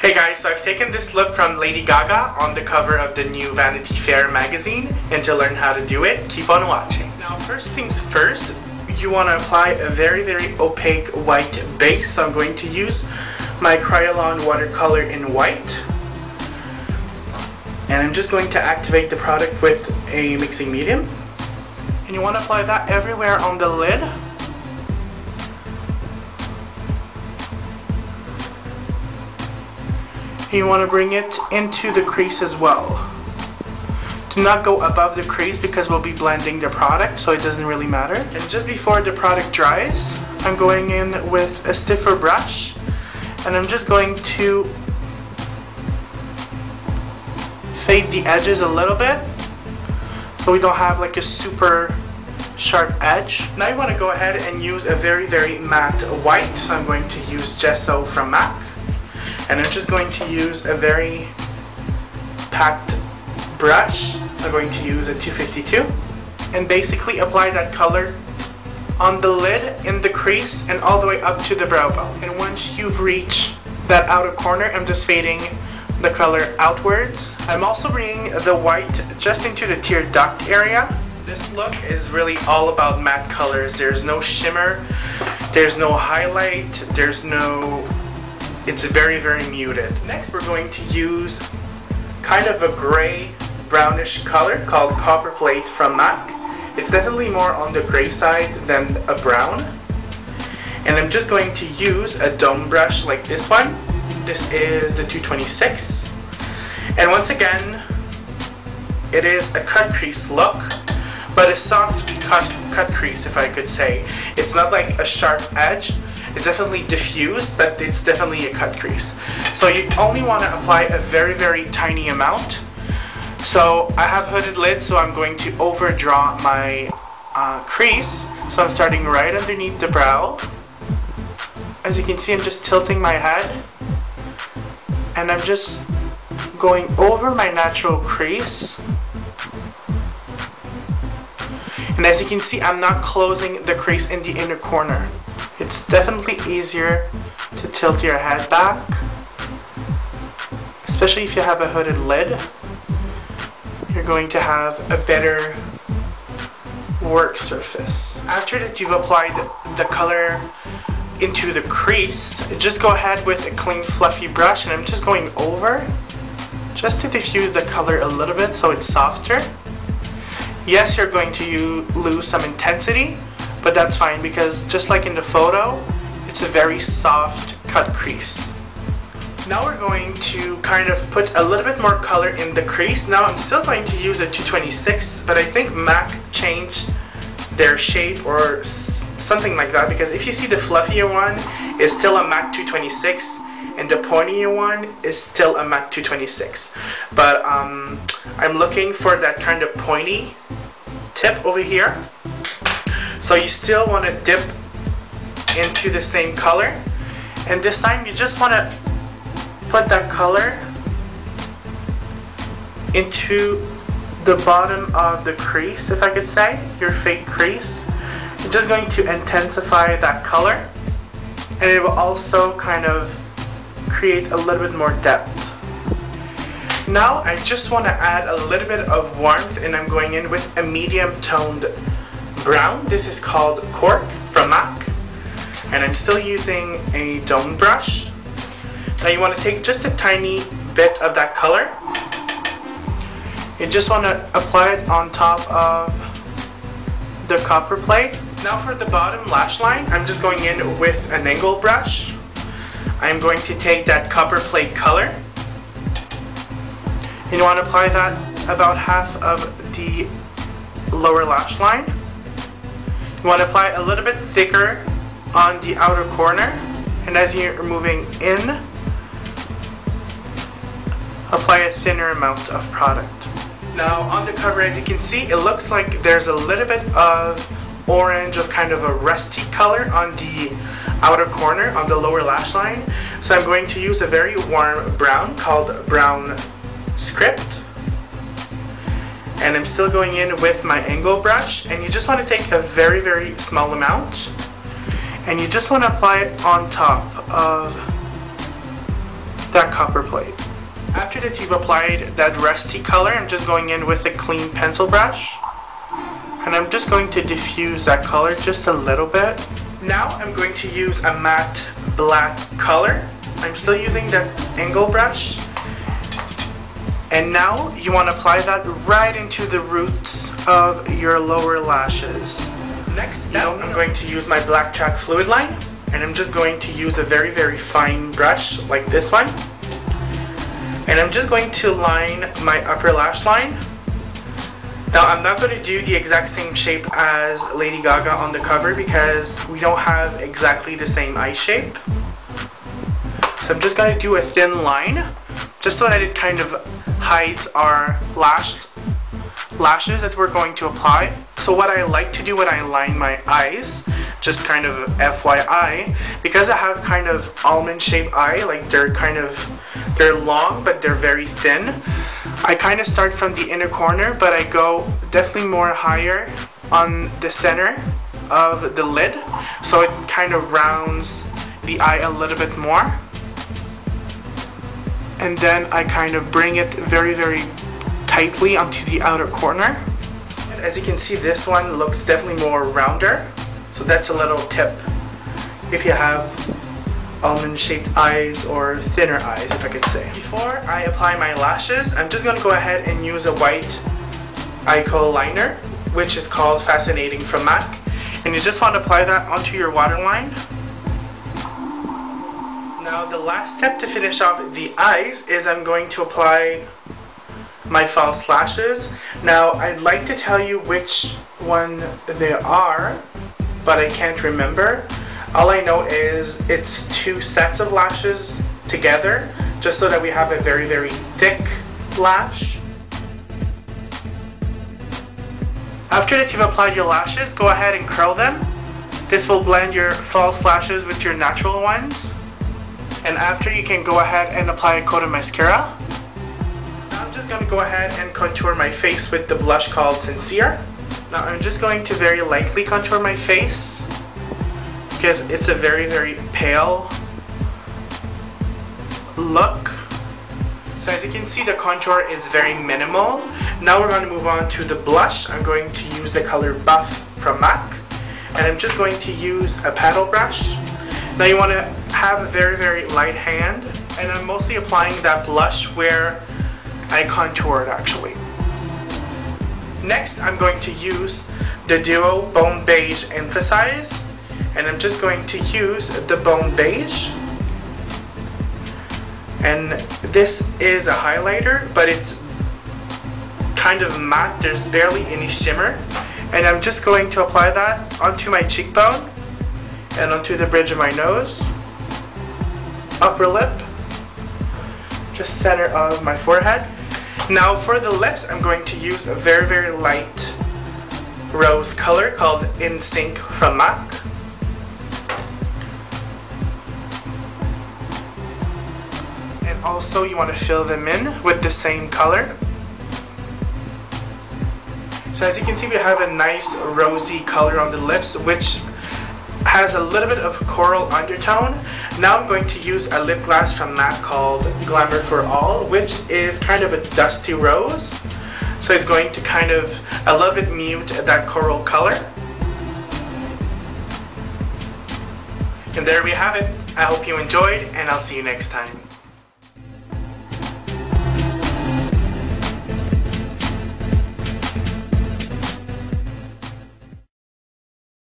Hey guys, so I've taken this look from Lady Gaga on the cover of the new Vanity Fair magazine, and to learn how to do it, keep on watching. Now first things first, you want to apply a very opaque white base. So I'm going to use my Kryolan watercolor in white, and I'm just going to activate the product with a mixing medium, and you want to apply that everywhere on the lid. And you want to bring it into the crease as well. Do not go above the crease because we'll be blending the product, so it doesn't really matter. And just before the product dries, I'm going in with a stiffer brush, and I'm just going to fade the edges a little bit so we don't have like a super sharp edge. Now you want to go ahead and use a very matte white. So I'm going to use Gesso from M.A.C. And I'm just going to use a very packed brush. I'm going to use a 252 and basically apply that color on the lid, in the crease, and all the way up to the brow bone. And once you've reached that outer corner, I'm just fading the color outwards. I'm also bringing the white just into the tear duct area. This look is really all about matte colors. There's no shimmer, there's no highlight, it's very muted. Next we're going to use kind of a gray brownish color called Copperplate from M.A.C. It's definitely more on the gray side than a brown. And I'm just going to use a dome brush like this one. This is the 226. And once again, it is a cut crease look, but a soft cut crease, if I could say. It's not like a sharp edge. It's definitely diffused, but it's definitely a cut crease. So you only want to apply a very tiny amount. So I have hooded lid, so I'm going to overdraw my crease. So I'm starting right underneath the brow. As you can see, I'm just tilting my head, and I'm just going over my natural crease. And as you can see, I'm not closing the crease in the inner corner. It's definitely easier to tilt your head back, especially if you have a hooded lid. You're going to have a better work surface. After that you've applied the color into the crease, just go ahead with a clean fluffy brush, and I'm just going over just to diffuse the color a little bit so it's softer. Yes, you're going to lose some intensity, but that's fine because just like in the photo, it's a very soft cut crease. Now we're going to kind of put a little bit more color in the crease. Now I'm still going to use a 226, but I think M.A.C changed their shape or something like that, because if you see the fluffier one is still a M.A.C 226 and the pointier one is still a M.A.C 226. But I'm looking for that kind of pointy tip over here. So you still want to dip into the same color, and this time you just want to put that color into the bottom of the crease, if I could say, your fake crease. You're just going to intensify that color, and it will also kind of create a little bit more depth. Now I just want to add a little bit of warmth, and I'm going in with a medium toned brown. This is called Cork from M.A.C, and I'm still using a dome brush. Now you want to take just a tiny bit of that color. You just want to apply it on top of the Copperplate. Now for the bottom lash line, I'm just going in with an angle brush. I'm going to take that Copperplate color. You want to apply that about half of the lower lash line. You want to apply a little bit thicker on the outer corner, and as you're moving in, apply a thinner amount of product. Now on the cover, as you can see, it looks like there's a little bit of orange, of kind of a rusty color on the outer corner, on the lower lash line. So I'm going to use a very warm brown called Brown Script. And I'm still going in with my angle brush, and you just want to take a very small amount, and you just want to apply it on top of that Copperplate. After that you've applied that rusty color, I'm just going in with a clean pencil brush. And I'm just going to diffuse that color just a little bit. Now I'm going to use a matte black color. I'm still using that angle brush. And now you want to apply that right into the roots of your lower lashes. Next step, I'm going to use my black chalk fluid line. And I'm just going to use a very, very fine brush like this one. And I'm just going to line my upper lash line. Now I'm not going to do the exact same shape as Lady Gaga on the cover because we don't have exactly the same eye shape. So I'm just going to do a thin line just so that it kind of hides our lashes that we're going to apply. So what I like to do when I line my eyes, just kind of FYI, because I have kind of almond shaped eye, like they're long but they're very thin, I kind of start from the inner corner, but I go definitely more higher on the center of the lid, so it kind of rounds the eye a little bit more. And then I kind of bring it very, very tightly onto the outer corner. As you can see, this one looks definitely more rounder, so that's a little tip if you have almond shaped eyes or thinner eyes, if I could say. Before I apply my lashes, I'm just going to go ahead and use a white Eyekajal liner, which is called Fascinating from M.A.C, and you just want to apply that onto your waterline. Now the last step to finish off the eyes is I'm going to apply my false lashes. Now I'd like to tell you which one they are, but I can't remember. All I know is it's 2 sets of lashes together, just so that we have a very, very thick lash. After that you've applied your lashes, go ahead and curl them. This will blend your false lashes with your natural ones. And after, you can go ahead and apply a coat of mascara. Now I'm just going to go ahead and contour my face with the blush called Sincere. Now I'm just going to very lightly contour my face because it's a very, very pale look. So as you can see, the contour is very minimal. Now we're going to move on to the blush. I'm going to use the color Buff from M.A.C, and I'm just going to use a paddle brush. Now you want to have a very, very light hand, and I'm mostly applying that blush where I contoured actually. Next, I'm going to use the duo Bone Beige Emphasize, and I'm just going to use the Bone Beige. And this is a highlighter, but it's kind of matte, there's barely any shimmer. And I'm just going to apply that onto my cheekbone and onto the bridge of my nose, upper lip, just center of my forehead. Now for the lips, I'm going to use a very, very light rose color called Synch from M.A.C. And also you want to fill them in with the same color. So as you can see, we have a nice rosy color on the lips, which has a little bit of coral undertone. Now I'm going to use a lip gloss from M.A.C called Glamour for All, which is kind of a dusty rose. So it's going to kind of a little bit mute that coral color. And there we have it. I hope you enjoyed, and I'll see you next time.